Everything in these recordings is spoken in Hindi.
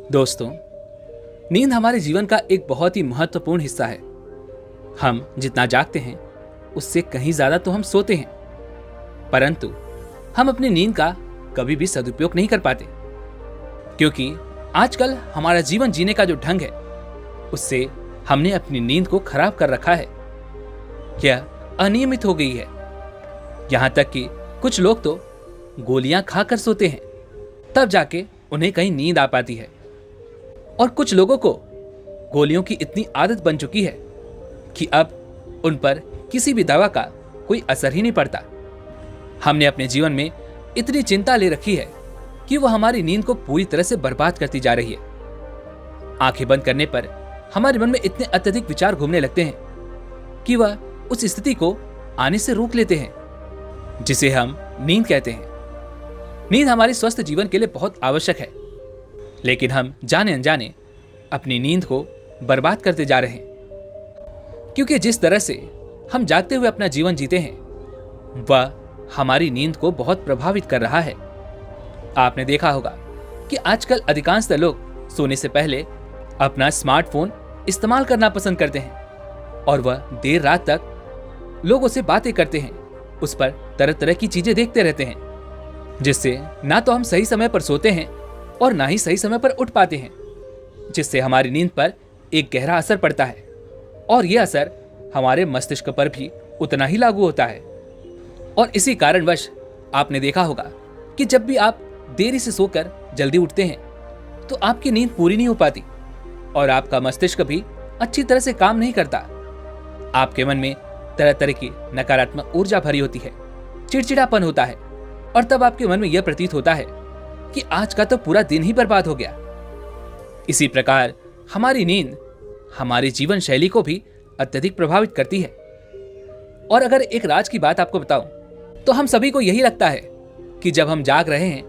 दोस्तों, नींद हमारे जीवन का एक बहुत ही महत्वपूर्ण हिस्सा है। हम जितना जागते हैं उससे कहीं ज्यादा तो हम सोते हैं, परंतु हम अपनी नींद का कभी भी सदुपयोग नहीं कर पाते, क्योंकि आजकल हमारा जीवन जीने का जो ढंग है उससे हमने अपनी नींद को खराब कर रखा है। यह अनियमित हो गई है। यहां तक कि कुछ लोग तो गोलियां खाकर सोते हैं, तब जाके उन्हें कहीं नींद आ पाती है। और कुछ लोगों को गोलियों की इतनी आदत बन चुकी है कि अब उन पर किसी भी दवा का कोई असर ही नहीं पड़ता। हमने अपने जीवन में इतनी चिंता ले रखी है कि वह हमारी नींद को पूरी तरह से बर्बाद करती जा रही है। आंखें बंद करने पर हमारे मन में इतने अत्यधिक विचार घूमने लगते हैं कि वह उस स्थिति को आने से रोक लेते हैं, जिसे हम नींद कहते हैं। नींद हमारे स्वस्थ जीवन के लिए बहुत आवश्यक है, लेकिन हम जाने अनजाने अपनी नींद को बर्बाद करते जा रहे हैं, क्योंकि जिस तरह से हम जागते हुए अपना जीवन जीते हैं वह हमारी नींद को बहुत प्रभावित कर रहा है। आपने देखा होगा कि आजकल अधिकांशतः लोग सोने से पहले अपना स्मार्टफोन इस्तेमाल करना पसंद करते हैं और वह देर रात तक लोगों से बातें करते हैं, उस पर तरह तरह की चीजें देखते रहते हैं, जिससे ना तो हम सही समय पर सोते हैं और ना ही सही समय पर उठ पाते हैं, जिससे हमारी नींद पर एक गहरा असर पड़ता है। और यह असर हमारे मस्तिष्क पर भी उतना ही लागू होता है। और इसी कारणवश आपने देखा होगा कि जब भी आप देरी से सोकर जल्दी उठते हैं तो आपकी नींद पूरी नहीं हो पाती और आपका मस्तिष्क भी अच्छी तरह से काम नहीं करता। आपके मन में तरह तरह की नकारात्मक ऊर्जा भरी होती है, चिड़चिड़ापन होता है, और तब आपके मन में यह प्रतीत होता है कि आज का तो पूरा दिन ही बर्बाद हो गया। इसी प्रकार हमारी नींद हमारी जीवन शैली को भी अत्यधिक प्रभावित करती है। और अगर एक राज की बात आपको बताऊं तो हम सभी को यही लगता है कि जब हम जाग रहे हैं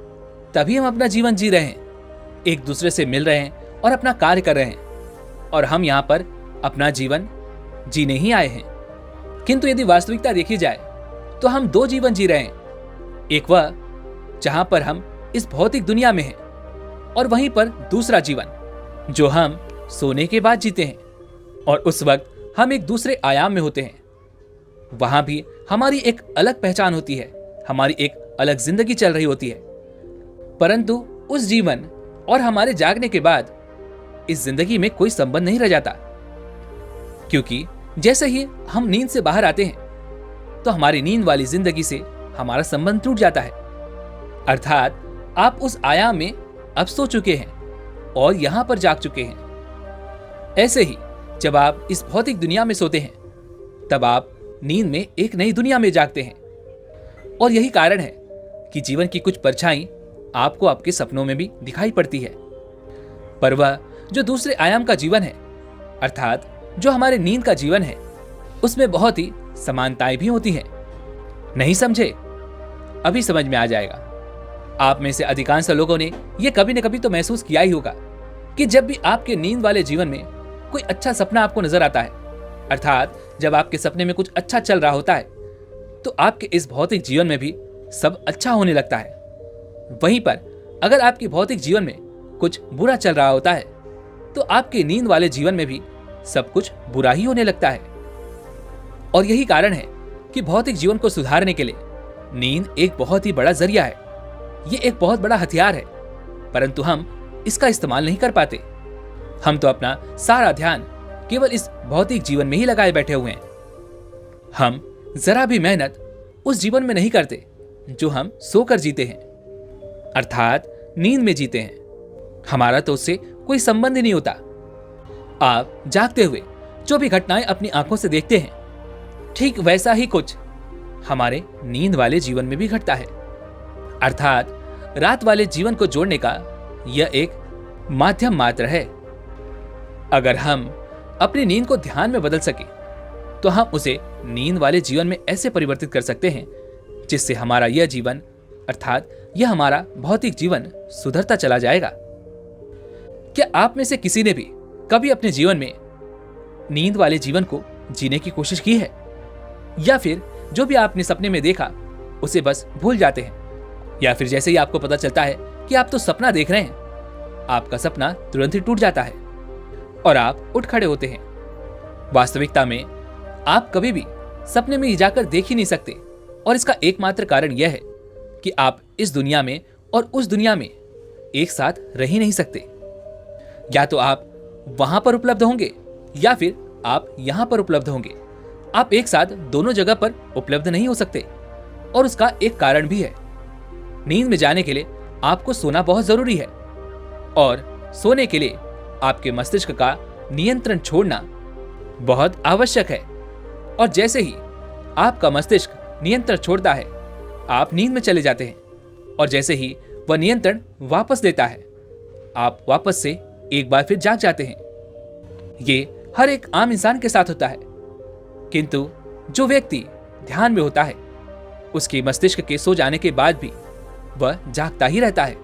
तभी हम अपना जीवन जी रहे हैं, एक दूसरे से मिल रहे हैं और अपना कार्य कर रहे हैं, और हम यहाँ पर अपना जीवन जीने ही आए हैं। किंतु यदि वास्तविकता देखी जाए तो हम दो जीवन जी रहे हैं। एक वह जहां पर हम इस भौतिक दुनिया में हैं, और वहीं पर दूसरा जीवन जो हम सोने के बाद जीते हैं, और उस वक्त हम एक दूसरे आयाम में होते हैं। वहां भी हमारी एक अलग पहचान होती है, हमारी एक अलग जिंदगी चल रही होती है। परंतु उस जीवन और हमारे जागने के बाद इस जिंदगी में कोई संबंध नहीं रह जाता, क्योंकि जैसे ही हम नींद से बाहर आते हैं तो हमारी नींद वाली जिंदगी से हमारा संबंध टूट जाता है। अर्थात आप उस आयाम में अब सो चुके हैं और यहां पर जाग चुके हैं। ऐसे ही जब आप इस भौतिक दुनिया में सोते हैं तब आप नींद में एक नई दुनिया में जागते हैं। और यही कारण है कि जीवन की कुछ परछाई आपको आपके सपनों में भी दिखाई पड़ती है, पर वह जो दूसरे आयाम का जीवन है, अर्थात जो हमारे नींद का जीवन है, उसमें बहुत ही समानताएं भी होती हैं। नहीं समझे? अभी समझ में आ जाएगा। आप में से अधिकांश लोगों ने यह कभी न कभी तो महसूस किया ही होगा कि जब भी आपके नींद वाले जीवन में कोई अच्छा सपना आपको नजर आता है, अर्थात जब आपके सपने में कुछ अच्छा चल रहा होता है, तो आपके इस भौतिक जीवन में भी सब अच्छा होने लगता है। वहीं पर अगर आपके भौतिक जीवन में कुछ बुरा चल रहा होता है तो आपके नींद वाले जीवन में भी सब कुछ बुरा ही होने लगता है। और यही कारण है कि भौतिक जीवन को सुधारने के लिए नींद एक बहुत ही बड़ा जरिया है। ये एक बहुत बड़ा हथियार है, परंतु हम इसका इस्तेमाल नहीं कर पाते। हम तो अपना सारा ध्यान केवल इस भौतिक जीवन में ही लगाए बैठे हुए हैं। हम जरा भी मेहनत उस जीवन में नहीं करते जो हम सोकर जीते हैं, अर्थात नींद में जीते हैं। हमारा तो उससे कोई संबंध ही नहीं होता। आप जागते हुए जो भी घटनाएं अपनी आंखों से देखते हैं, ठीक वैसा ही कुछ हमारे नींद वाले जीवन में भी घटता है। अर्थात रात वाले जीवन को जोड़ने का यह एक माध्यम मात्र है। अगर हम अपनी नींद को ध्यान में बदल सके तो हम उसे नींद वाले जीवन में ऐसे परिवर्तित कर सकते हैं जिससे हमारा यह जीवन, अर्थात यह हमारा भौतिक जीवन सुधरता चला जाएगा। क्या आप में से किसी ने भी कभी अपने जीवन में नींद वाले जीवन को जीने की कोशिश की है, या फिर जो भी आपने सपने में देखा उसे बस भूल जाते हैं, या फिर जैसे ही आपको पता चलता है कि आप तो सपना देख रहे हैं, आपका सपना तुरंत ही टूट जाता है और आप उठ खड़े होते हैं। वास्तविकता में आप कभी भी सपने में जाकर देख ही नहीं सकते, और इसका एकमात्र कारण यह है कि आप इस दुनिया में और उस दुनिया में एक साथ रह ही नहीं सकते। या तो आप वहां पर उपलब्ध होंगे या फिर आप यहां पर उपलब्ध होंगे। आप एक साथ दोनों जगह पर उपलब्ध नहीं हो सकते, और उसका एक कारण भी है। नींद में जाने के लिए आपको सोना बहुत जरूरी है, और सोने के लिए आपके मस्तिष्क का नियंत्रण छोड़ना बहुत आवश्यक है। और जैसे ही आपका मस्तिष्क नियंत्रण छोड़ता है, आप नींद में चले जाते हैं, और जैसे ही वह नियंत्रण वापस लेता है, आप वापस से एक बार फिर जाग जाते हैं। ये हर एक आम इंसान के साथ होता है, किंतु जो व्यक्ति ध्यान में होता है, उसके मस्तिष्क के सो जाने के बाद भी वह जागता ही रहता है,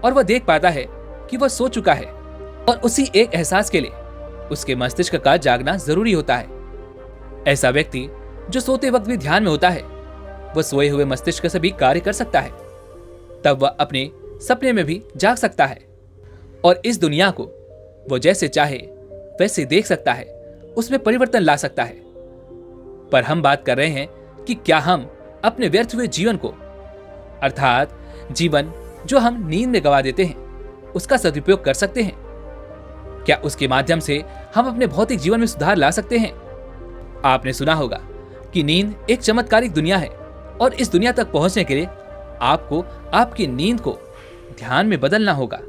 और वह देख पाता है कि वह सो चुका है, और उसी एक एहसास के लिए उसके मस्तिष्क का जागना जरूरी होता है। ऐसा व्यक्ति जो सोते वक्त भी ध्यान में होता है, वह सोए हुए मस्तिष्क से भी कार्य कर सकता है। तब वह अपने सपने में भी जाग सकता है, और इस दुनिया को वो जैसे चाहे वैसे देख सकता है, उसमें परिवर्तन ला सकता है। पर हम बात कर रहे हैं कि क्या हम अपने व्यर्थ हुए जीवन को, अर्थात जीवन जो हम नींद में गवा देते हैं, उसका सदुपयोग कर सकते हैं? क्या उसके माध्यम से हम अपने भौतिक जीवन में सुधार ला सकते हैं? आपने सुना होगा कि नींद एक चमत्कारिक दुनिया है, और इस दुनिया तक पहुंचने के लिए आपको आपकी नींद को ध्यान में बदलना होगा।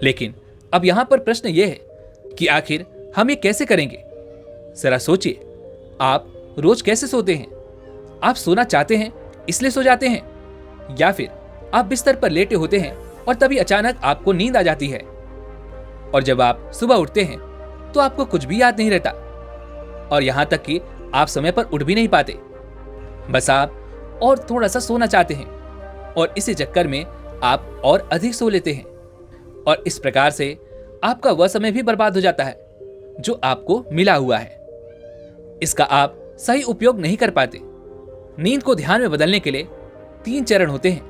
लेकिन अब यहां पर प्रश्न यह है कि आखिर हम ये कैसे करेंगे? जरा सोचिए, आप रोज कैसे सोते हैं? आप सोना चाहते हैं इसलिए सो जाते हैं, या फिर आप बिस्तर पर लेटे होते हैं और तभी अचानक आपको नींद आ जाती है, और जब आप सुबह उठते हैं तो आपको कुछ भी याद नहीं रहता, और यहां तक कि आप समय पर उठ भी नहीं पाते। बस आप और थोड़ा सा सोना चाहते हैं, और इसी चक्कर में आप और अधिक सो लेते हैं, और इस प्रकार से आपका वह समय भी बर्बाद हो जाता है जो आपको मिला हुआ है। इसका आप सही उपयोग नहीं कर पाते। नींद को ध्यान में बदलने के लिए 3 चरण होते हैं,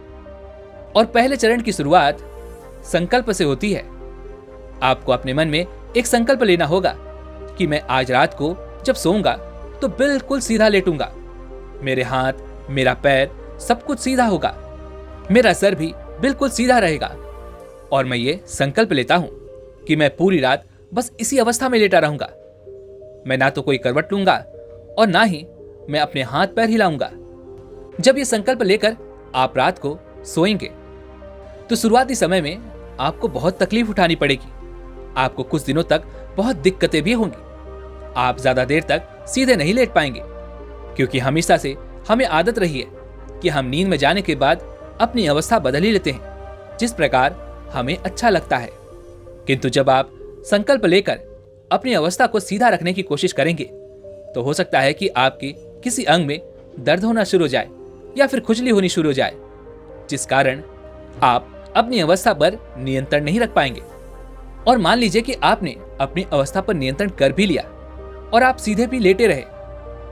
और पहले चरण की शुरुआत संकल्प से होती है। आपको अपने मन में एक संकल्प लेना होगा कि मैं आज रात को जब सोऊंगा तो बिल्कुल सीधा लेटूंगा। मेरे हाथ, मेरा पैर, सब कुछ सीधा होगा। मेरा सर भी बिल्कुल सीधा रहेगा, और मैं ये संकल्प लेता हूं कि मैं पूरी रात बस इसी अवस्था में लेटा रहूंगा। मैं ना तो कोई करवट लूंगा और ना ही मैं अपने हाथ पैर हिलाऊंगा। जब ये संकल्प लेकर आप रात को सोएंगे तो शुरुआती समय में आपको बहुत तकलीफ उठानी पड़ेगी। आपको कुछ दिनों तक बहुत दिक्कतें भी होंगी। आप ज्यादा देर तक सीधे नहीं लेट पाएंगे, क्योंकि हमेशा से हमें आदत रही है कि हम नींद में जाने के बाद अपनी अवस्था बदल ही लेते हैं, जिस प्रकार हमें अच्छा लगता है। किंतु जब आप संकल्प लेकर अपनी अवस्था को सीधा रखने की कोशिश करेंगे तो हो सकता है कि आपके किसी अंग में दर्द होना शुरू हो जाए या फिर खुजली होनी शुरू हो जाए, जिस कारण आप अपनी अवस्था पर नियंत्रण नहीं रख पाएंगे। और मान लीजिए कि आपने अपनी अवस्था पर नियंत्रण कर भी लिया और आप सीधे भी लेटे रहे,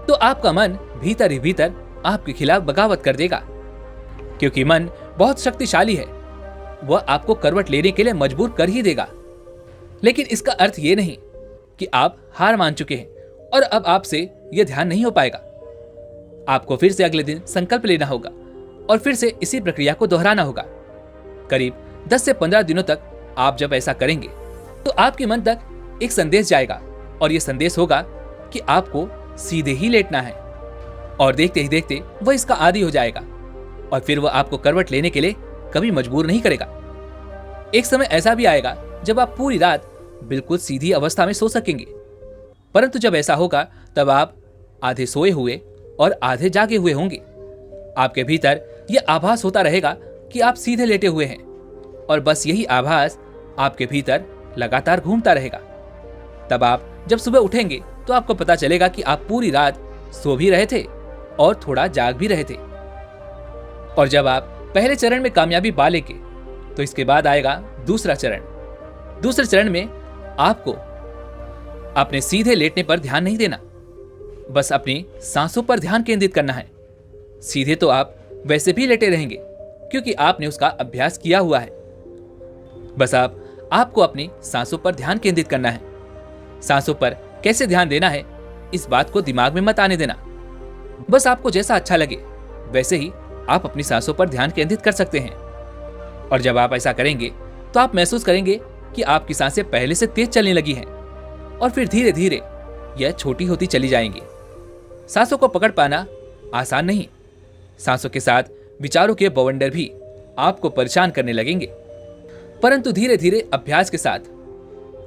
तो आपका मन भीतर ही भीतर आपके खिलाफ बगावत कर देगा, क्योंकि मन बहुत शक्तिशाली है। वह आपको करवट लेने के लिए मजबूर कर ही देगा। लेकिन इसका अर्थ ये नहीं कि आप हार मान चुके हैं और अब आपसे यह ध्यान नहीं हो पाएगा। आपको फिर से अगले दिन संकल्प लेना होगा और फिर से इसी प्रक्रिया को दोहराना होगा। करीब 10 से 15 दिनों तक आप जब ऐसा करेंगे तो आपके मन तक एक संदेश जाएगा, और यह संदेश होगा कि आपको सीधे ही लेटना है। और देखते ही देखते वह इसका आदी हो जाएगा, और फिर वह आपको करवट लेने के लिए कभी मजबूर नहीं करेगा। एक समय ऐसा भी आएगा जब आप पूरी रात बिल्कुल सीधी अवस्था में सो सकेंगे, परंतु जब ऐसा होगा तब आप आधे सोए हुए और आधे जागे हुए होंगे। आपके भीतर यह आभास होता रहेगा कि आप सीधे लेटे हुए हैं, और बस यही आभास आपके भीतर लगातार घूमता रहेगा। तब आप जब सुबह उठेंगे तो आपको पता चलेगा कि आप पूरी रात सो भी रहे थे और थोड़ा जाग भी रहे थे। और जब आप पहले चरण में कामयाबी पा लेंगे तो इसके बाद आएगा दूसरा चरण। दूसरे चरण में आपको अपने सीधे लेटने पर ध्यान नहीं देना, बस अपनी सांसों पर ध्यान केंद्रित करना है। सीधे तो आप वैसे भी लेटे रहेंगे क्योंकि आपने उसका अभ्यास किया हुआ है। बस आप आपको अपनी सांसों पर ध्यान केंद्रित करना है। सांसों पर कैसे ध्यान देना है, इस बात को दिमाग में मत आने देना। बस आपको जैसा अच्छा लगे वैसे ही आप अपनी सांसों पर ध्यान केंद्रित कर सकते हैं। और जब आप ऐसा करेंगे तो आप महसूस करेंगे कि आपकी सांसें पहले से तेज चलने लगी हैं और फिर धीरे धीरे यह छोटी होती चली जाएंगी। सांसों को पकड़ पाना आसान नहीं। सांसों के साथ विचारों के बवंडर भी आपको परेशान करने लगेंगे, परंतु धीरे धीरे अभ्यास के साथ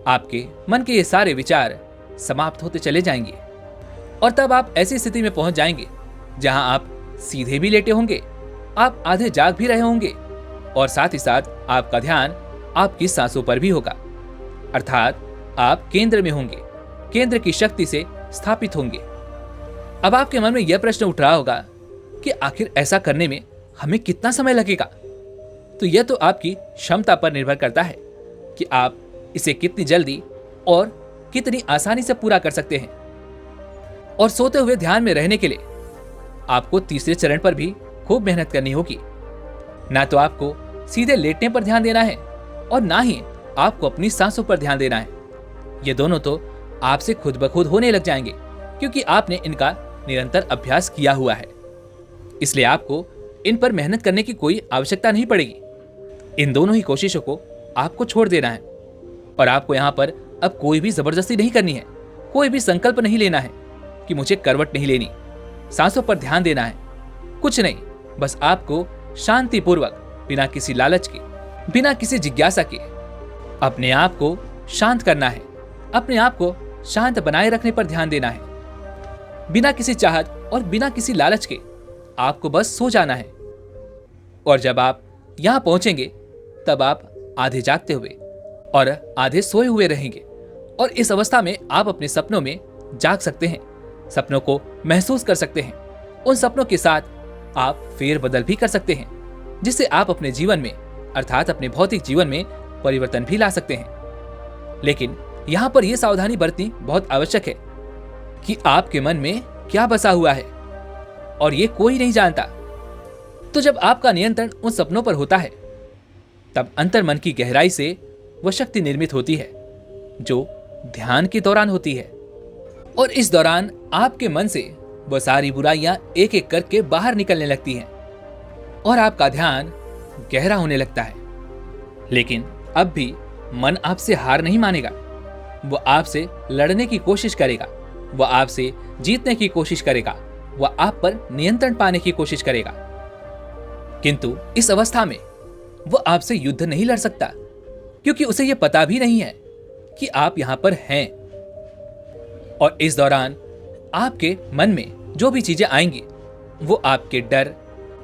आपके मन के ये सारे विचार समाप्त होते चले जाएंगे और तब आप ऐसी स्थिति में पहुंच जाएंगे जहां आप सीधे भी लेटे होंगे, आप आधे जाग भी रहे होंगे और साथ ही साथ आपका ध्यान आपकी सांसों पर भी होगा, अर्थात आप केंद्र में होंगे, केंद्र की शक्ति से स्थापित होंगे। अब आपके मन में यह प्रश्न उठ रहा होगा कि आखिर ऐसा करने में हमें कितना समय लगेगा। तो यह तो आपकी क्षमता पर निर्भर करता है कि आप इसे कितनी जल्दी और कितनी आसानी से पूरा कर सकते हैं। और सोते हुए ध्यान में रहने के लिए आपको तीसरे चरण पर भी खूब मेहनत करनी होगी। ना तो आपको सीधे लेटने पर ध्यान देना है और ना ही आपको अपनी सांसों पर ध्यान देना है। ये दोनों तो आपसे खुद ब खुद होने लग जाएंगे क्योंकि आपने इनका निरंतर अभ्यास किया हुआ है। इसलिए आपको इन पर मेहनत करने की कोई आवश्यकता नहीं पड़ेगी। इन दोनों ही कोशिशों को आपको छोड़ देना है और आपको यहाँ पर अब कोई भी जबरदस्ती नहीं करनी है, कोई भी संकल्प नहीं लेना है कि मुझे करवट नहीं लेनी, सांसों पर ध्यान देना है। कुछ नहीं, बस आपको शांतिपूर्वक बिना किसी लालच के, बिना किसी जिज्ञासा के अपने आप को शांत करना है, अपने आप को शांत बनाए रखने पर ध्यान देना है। बिना किसी चाहत और बिना किसी लालच के आपको बस सो जाना है। और जब आप यहां पहुंचेंगे तब आप आधे जागते हुए और आधे सोए हुए रहेंगे और इस अवस्था में आप अपने सपनों में जाग सकते हैं, सपनों को महसूस कर सकते हैं। उन सपनों के साथ आप फेरबदल भी कर सकते हैं जिससे आप अपने जीवन में अर्थात अपने भौतिक जीवन में परिवर्तन भी ला सकते हैं। लेकिन यहां पर यह सावधानी बरतनी बहुत आवश्यक है कि आपके मन में क्या बसा हुआ है और ये कोई नहीं जानता। तो जब आपका नियंत्रण उन सपनों पर होता है तब अंतर्मन की गहराई से वह शक्ति निर्मित होती है जो ध्यान के दौरान होती है और इस दौरान आपके मन से वह सारी बुराइयां एक एक करके बाहर निकलने लगती हैं और आपका ध्यान गहरा होने लगता है। लेकिन अब भी मन आपसे हार नहीं मानेगा, वह आपसे लड़ने की कोशिश करेगा, वह आपसे जीतने की कोशिश करेगा, वह आप पर नियंत्रण पाने की कोशिश करेगा। किंतु इस अवस्था में वह आपसे युद्ध नहीं लड़ सकता क्योंकि उसे यह पता भी नहीं है कि आप यहां पर हैं। और इस दौरान आपके मन में जो भी चीजें आएंगी वो आपके डर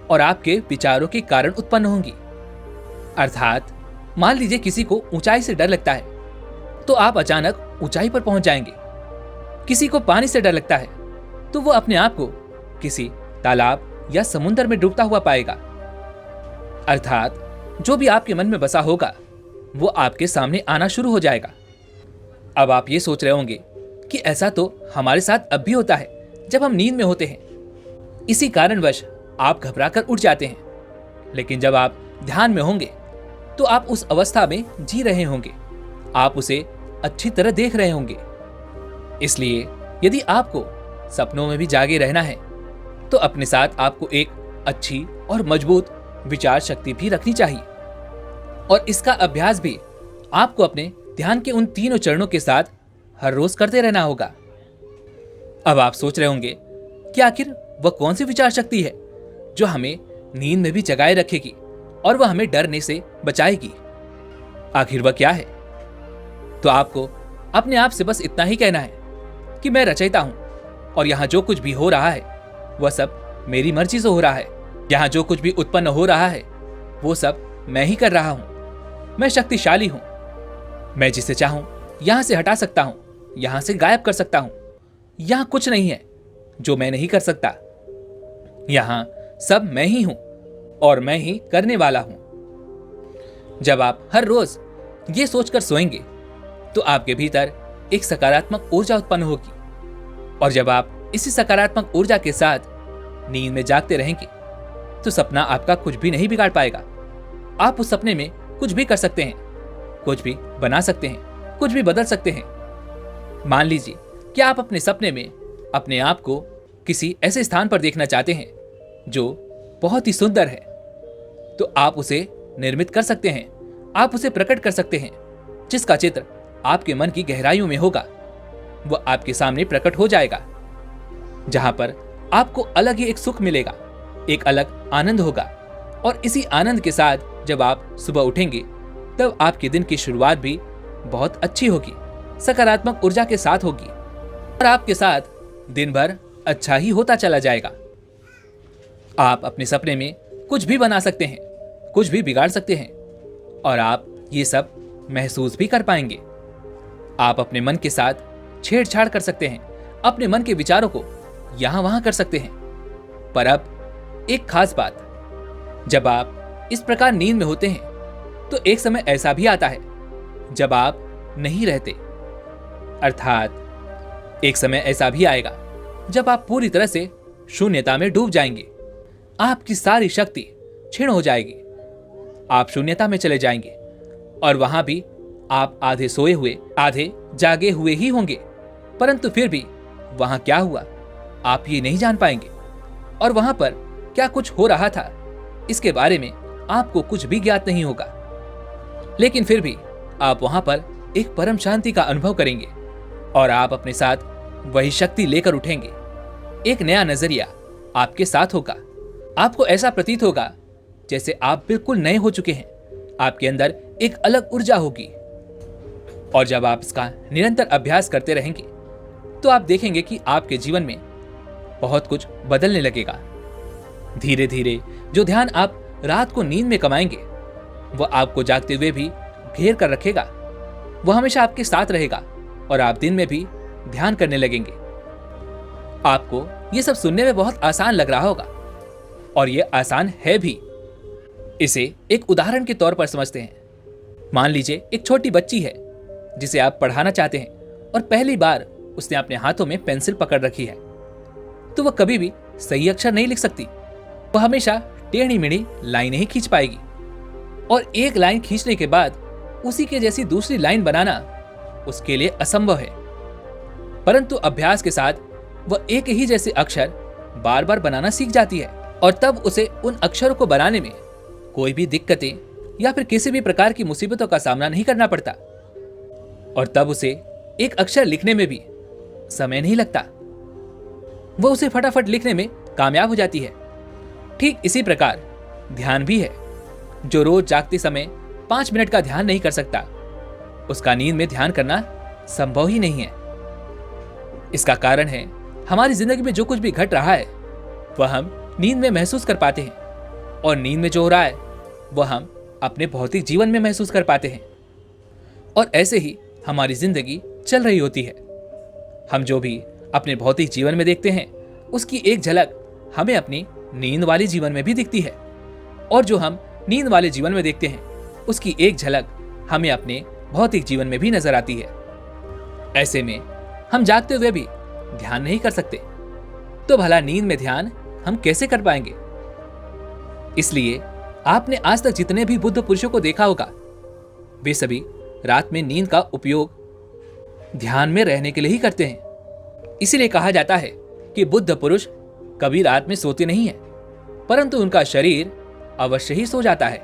और आपके विचारों के कारण उत्पन्न होंगी। अर्थात मान लीजिए किसी को ऊंचाई से डर लगता है तो आप अचानक ऊंचाई पर पहुंच जाएंगे। किसी को पानी से डर लगता है तो वो अपने आप को किसी तालाब या समुद्र में डूबता हुआ पाएगा। अर्थात जो भी आपके मन में बसा होगा वो आपके सामने आना शुरू हो जाएगा। अब आप ये सोच रहे होंगे कि ऐसा तो हमारे साथ अब भी होता है जब हम नींद में होते हैं, इसी कारणवश आप घबराकर उठ जाते हैं। लेकिन जब आप ध्यान में होंगे तो आप उस अवस्था में जी रहे होंगे, आप उसे अच्छी तरह देख रहे होंगे। इसलिए यदि आपको सपनों में भी जागे रहना है तो अपने साथ आपको एक अच्छी और मजबूत विचार शक्ति भी रखनी चाहिए और इसका अभ्यास भी आपको अपने ध्यान के उन तीनों चरणों के साथ हर रोज करते रहना होगा। अब आप सोच रहे होंगे कि आखिर वह कौन सी विचार शक्ति है जो हमें नींद में भी जगाए रखेगी और वह हमें डरने से बचाएगी। आखिर वह क्या है? तो आपको अपने आप से बस इतना ही कहना है कि मैं रचयिता हूं और यहां जो कुछ भी हो रहा है वह सब मेरी मर्जी से हो रहा है। यहां जो कुछ भी उत्पन्न हो रहा है वो सब मैं ही कर रहा हूं। मैं शक्तिशाली हूं, मैं जिसे चाहूं यहां से हटा सकता हूं, यहां से गायब कर सकता हूं। यहां कुछ नहीं है जो मैं नहीं कर सकता, यहां सब मैं ही हूं और मैं ही करने वाला हूं। जब आप हर रोज ये सोचकर सोएंगे तो आपके भीतर एक सकारात्मक ऊर्जा उत्पन्न होगी और जब आप इसी सकारात्मक ऊर्जा के साथ नींद में जागते रहेंगे तो सपना आपका कुछ भी नहीं बिगाड़ पाएगा। आप उस सपने में कुछ भी कर सकते हैं कुछ भी बना सकते हैं, कुछ भी बदल सकते हैं। मान लीजिए कि आप अपने सपने में अपने आप को किसी ऐसे स्थान पर देखना चाहते हैं जो बहुत ही सुंदर है, तो आप उसे निर्मित कर सकते हैं, आप उसे प्रकट कर सकते हैं। जिसका चित्र आपके मन की गहराइयों में होगा वह आपके सामने प्रकट हो जाएगा, जहां पर आपको अलग ही एक सुख मिलेगा, एक अलग आनंद होगा। और इसी आनंद के साथ जब आप सुबह उठेंगे तब आपके दिन की शुरुआत भी बहुत अच्छी होगी, सकारात्मक ऊर्जा के साथ होगी और आपके साथ दिन भर अच्छा ही होता चला जाएगा। आप अपने सपने में कुछ भी बना सकते हैं, कुछ भी बिगाड़ सकते हैं और आप ये सब महसूस भी कर पाएंगे। आप अपने मन के साथ छेड़छाड़ कर सकते हैं, अपने मन के विचारों को यहां वहां कर सकते हैं। पर अब एक खास बात, जब आप इस प्रकार नींद में होते हैं तो एक समय ऐसा भी आता है जब आप नहीं रहते, अर्थात एक समय ऐसा भी आएगा जब आप पूरी तरह से शून्यता में डूब जाएंगे। आपकी सारी शक्ति क्षीण हो जाएगी, आप शून्यता में चले जाएंगे और वहां भी आप आधे सोए हुए आधे जागे हुए ही होंगे, परंतु फिर भी वहां क्या हुआ आप ये नहीं जान पाएंगे और वहां पर क्या कुछ हो रहा था इसके बारे में आपको कुछ भी ज्ञात नहीं होगा। लेकिन फिर भी आप वहां पर एक परम शांति का अनुभव करेंगे और आप अपने साथ वही शक्ति लेकर उठेंगे। एक नया नजरिया आपके साथ होगा, आपको ऐसा प्रतीत होगा जैसे आप बिल्कुल नए हो चुके हैं, आपके अंदर एक अलग ऊर्जा होगी। और जब आप इसका निरंतर अभ्यास करते रहेंगे तो आप देखेंगे कि आपके जीवन में बहुत कुछ बदलने लगेगा। धीरे धीरे जो ध्यान आप रात को नींद में कमाएंगे वह आपको जागते हुए भी घेर कर रखेगा, वह हमेशा आपके साथ रहेगा और आप दिन में भी ध्यान करने लगेंगे। आपको यह सब सुनने में बहुत आसान लग रहा होगा और यह आसान है भी। इसे एक उदाहरण के तौर पर समझते हैं। मान लीजिए एक छोटी बच्ची है जिसे आप पढ़ाना चाहते हैं और पहली बार उसने अपने हाथों में पेंसिल पकड़ रखी है, तो वह कभी भी सही अक्षर नहीं लिख सकती। वह हमेशा टेढ़ी मेढ़ी लाइनें ही खींच पाएगी और एक लाइन खींचने के बाद उसी के जैसी दूसरी लाइन बनाना उसके लिए असंभव है। परंतु अभ्यास के साथ वह एक ही जैसे अक्षर बार बार बनाना सीख जाती है और तब उसे उन अक्षरों को बनाने में कोई भी दिक्कतें या फिर किसी भी प्रकार की मुसीबतों का सामना नहीं करना पड़ता और तब उसे एक अक्षर लिखने में भी समय नहीं लगता, वह उसे फटाफट लिखने में कामयाब हो जाती है। ठीक इसी प्रकार ध्यान भी है। जो रोज जागते समय 5 मिनट का ध्यान नहीं कर सकता उसका नींद में ध्यान करना संभव ही नहीं है। इसका कारण है हमारी जिंदगी में जो कुछ भी घट रहा है वह हम नींद में महसूस कर पाते हैं और नींद में जो हो रहा है वह हम अपने भौतिक जीवन में महसूस कर पाते हैं और ऐसे ही हमारी जिंदगी चल रही होती है। हम जो भी अपने भौतिक जीवन में देखते हैं उसकी एक झलक हमें अपनी नींद वाले जीवन में भी दिखती है और जो हम नींद वाले जीवन में देखते हैं उसकी एक झलक हमें अपने भौतिक जीवन में भी नजर आती है। ऐसे में हम जागते हुए भी ध्यान नहीं कर सकते, तो भला नींद में ध्यान हम कैसे कर पाएंगे? इसलिए आपने आज तक जितने भी बुद्ध पुरुषों को देखा होगा वे सभी रात में नींद का उपयोग ध्यान में रहने के लिए ही करते हैं। इसीलिए कहा जाता है कि बुद्ध पुरुष कभी रात में सोते नहीं हैं, परंतु उनका शरीर अवश्य ही सो जाता है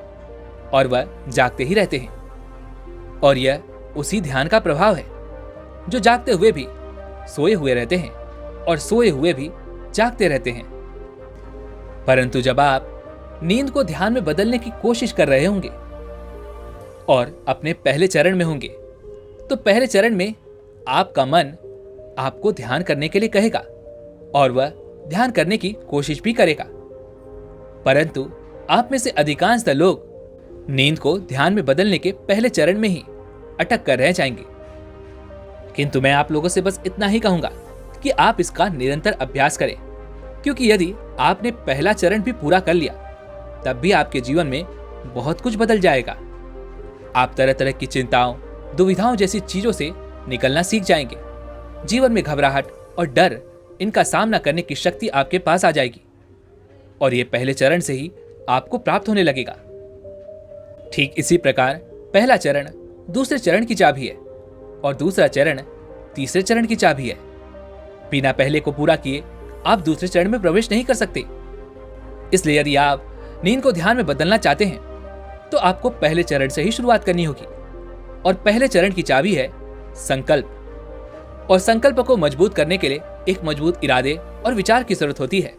और वह जागते ही रहते हैं। और यह उसी ध्यान का प्रभाव है जो जागते हुए भी सोए हुए रहते हैं और सोए हुए भी जागते रहते हैं। परंतु जब आप नींद को ध्यान में बदलने की कोशिश कर रहे होंगे और अपने पहले चरण में होंगे, तो पहले चरण में आपका मन आपको ध्यान करने के लिए कहेगा और वह ध्यान करने की कोशिश भी करेगा। परंतु आप में से अधिकांश लोग नींद को ध्यान में बदलने के पहले चरण में ही अटक कर रह जाएंगे। किंतु मैं आप लोगों से बस इतना ही कहूंगा कि आप इसका निरंतर अभ्यास करें, क्योंकि यदि आपने पहला चरण भी पूरा कर लिया तब भी आपके जीवन में बहुत कुछ बदल जाएगा। आप तरह तरह की चिंताओं, दुविधाओं जैसी चीजों से निकलना सीख जाएंगे। जीवन में घबराहट और डर इनका सामना करने की शक्ति आपके पास आ जाएगी और ये पहले चरण से ही आपको प्राप्त होने लगेगा। ठीक इसी प्रकार पहला चरण दूसरे चरण की चाबी है और दूसरा चरण तीसरे चरण की चाबी है। बिना पहले को पूरा किए आप दूसरे चरण में प्रवेश नहीं कर सकते। इसलिए यदि आप नींद को ध्यान में बदलना चाहते हैं तो आपको पहले चरण से ही शुरुआत करनी होगी। और पहले चरण की चाबी है संकल्प। और संकल्प को मजबूत करने के लिए एक मजबूत इरादे और विचार की जरूरत होती है,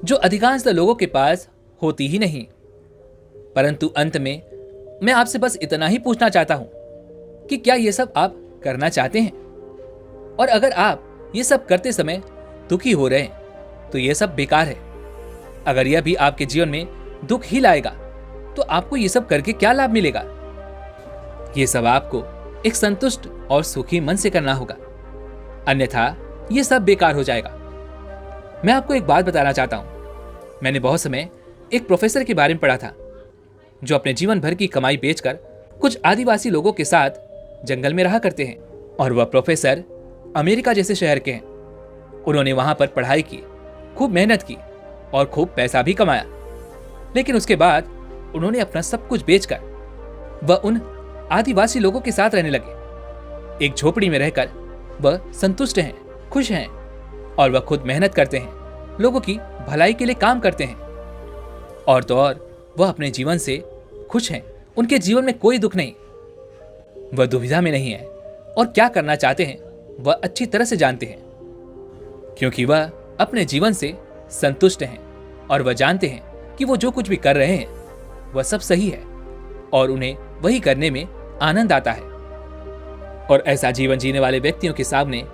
जो अधिकांश लोगों के पास होती ही नहीं। परंतु अंत में मैं आपसे बस इतना ही पूछना चाहता हूं कि क्या ये सब आप करना चाहते हैं? और अगर आप ये सब करते समय दुखी हो रहे हैं तो ये सब बेकार है। अगर यह भी आपके जीवन में दुख ही लाएगा तो आपको ये सब करके क्या लाभ मिलेगा? ये सब आपको एक संतुष्ट और सुखी मन से करना होगा, अन्यथा ये सब बेकार हो जाएगा। मैं आपको एक बात बताना चाहता हूं। मैंने बहुत समय एक प्रोफेसर के बारे में पढ़ा था जो अपने जीवन भर की कमाई बेचकर कुछ आदिवासी लोगों के साथ जंगल में रहा करते हैं। और वह प्रोफेसर अमेरिका जैसे शहर के हैं। उन्होंने वहां पर पढ़ाई की, खूब मेहनत की और खूब पैसा भी कमाया। लेकिन उसके बाद उन्होंने अपना सब कुछ बेचकर वह उन आदिवासी लोगों के साथ रहने लगे। एक झोपड़ी में रहकर वह संतुष्ट हैं, खुश हैं और वह खुद मेहनत करते हैं, लोगों की भलाई के लिए काम करते हैं। और तो और वह अपने जीवन से खुश हैं। उनके जीवन में कोई दुख नहीं, वह दुविधा में नहीं है और क्या करना चाहते हैं वह अच्छी तरह से जानते हैं, क्योंकि वह अपने जीवन से संतुष्ट हैं और वह जानते हैं कि वो जो कुछ भी कर रहे हैं वह सब सही है और उन्हें वही करने में आनंद आता है। और ऐसा जीवन जीने वाले व्यक्तियों के सामने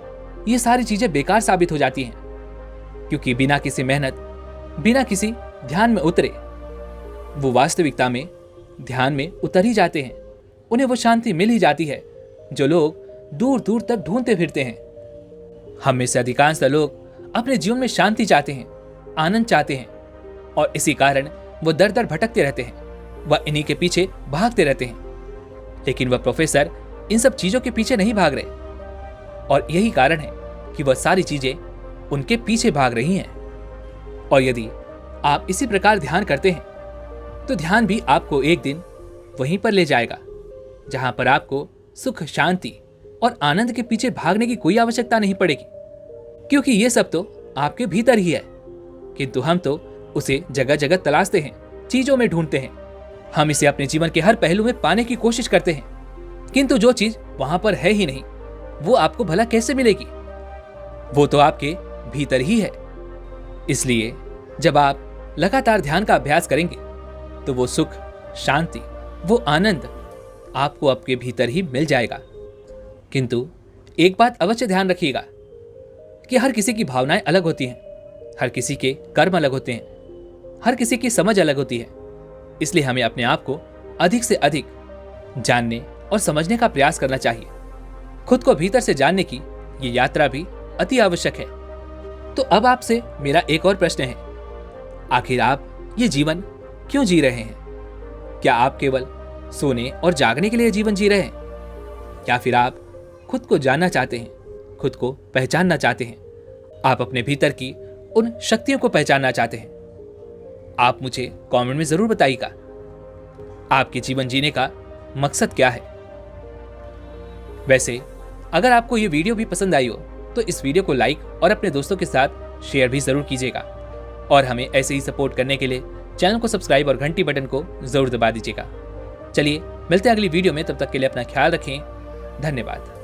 ये सारी चीजें बेकार साबित हो जाती हैं, क्योंकि बिना किसी मेहनत, बिना किसी ध्यान में उतरे वो वास्तविकता में ध्यान में उतर ही जाते हैं। उन्हें वो शांति मिल ही जाती है जो लोग दूर दूर तक ढूंढते फिरते हैं। हम में से अधिकांश लोग अपने जीवन में शांति चाहते हैं, आनंद चाहते हैं और इसी कारण वो दर दर भटकते रहते हैं। वह इन्हीं के पीछे भागते रहते हैं। लेकिन वह प्रोफेसर इन सब चीजों के पीछे नहीं भाग रहे और यही कारण है कि वह सारी चीजें उनके पीछे भाग रही हैं। और यदि आप इसी प्रकार ध्यान करते हैं तो ध्यान भी आपको एक दिन वहीं पर ले जाएगा जहां पर आपको सुख, शांति और आनंद के पीछे भागने की कोई आवश्यकता नहीं पड़ेगी, क्योंकि ये सब तो आपके भीतर ही है। किंतु हम तो उसे जगह जगह तलाशते हैं, चीजों में ढूंढते हैं। हम इसे अपने जीवन के हर पहलू में पाने की कोशिश करते हैं, किंतु जो चीज वहां पर है ही नहीं वो आपको भला कैसे मिलेगी? वो तो आपके भीतर ही है। इसलिए जब आप लगातार ध्यान का अभ्यास करेंगे तो वो सुख, शांति, वो आनंद आपको आपके भीतर ही मिल जाएगा। किंतु एक बात अवश्य ध्यान रखिएगा कि हर किसी की भावनाएं अलग होती हैं, हर किसी के कर्म अलग होते हैं, हर किसी की समझ अलग होती है। इसलिए हमें अपने आप को अधिक से अधिक जानने और समझने का प्रयास करना चाहिए। खुद को भीतर से जानने की ये यात्रा भी अति आवश्यक है। तो अब आपसे मेरा एक और प्रश्न है, आखिर आप ये जीवन क्यों जी रहे हैं? क्या आप केवल सोने और जागने के लिए जीवन जी रहे हैं, या फिर आप खुद को जानना चाहते हैं, खुद को पहचानना चाहते हैं, आप अपने भीतर की उन शक्तियों को पहचानना चाहते हैं? आप मुझे कमेंट में जरूर बताइएगा आपके जीवन जीने का मकसद क्या है। वैसे अगर आपको ये वीडियो भी पसंद आई हो तो इस वीडियो को लाइक और अपने दोस्तों के साथ शेयर भी जरूर कीजिएगा और हमें ऐसे ही सपोर्ट करने के लिए चैनल को सब्सक्राइब और घंटी बटन को जरूर दबा दीजिएगा। चलिए मिलते हैं अगली वीडियो में, तब तक के लिए अपना ख्याल रखें। धन्यवाद।